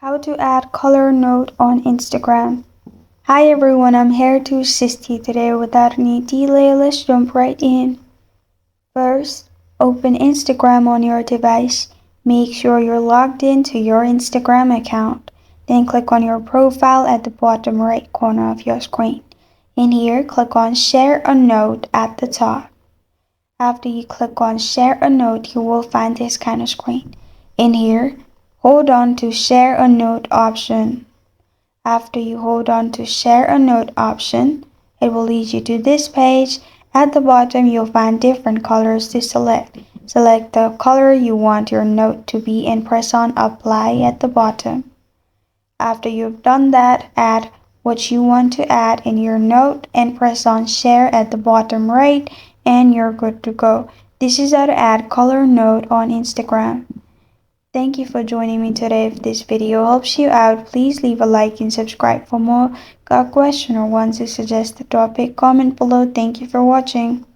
How to add color note on Instagram. Hi everyone, I'm here to assist you today. Without any delay, let's jump right in. First, open Instagram on your device. Make sure you're logged into your Instagram account. Then click on your profile at the bottom right corner of your screen. In here, click on Share a Note at the top. After you click on Share a Note, you will find this kind of screen. In here, hold on to Share a Note option. After you hold on to Share a Note option, it will lead you to this page. At the bottom, you'll find different colors to select. Select the color you want your note to be and press on Apply at the bottom. After you've done that, add what you want to add in your note and press on Share at the bottom right and you're good to go. This is how to add color note on Instagram. Thank you for joining me today. If this video helps you out, please leave a like and subscribe for more. Got a question or want to suggest a topic? Comment below. Thank you for watching.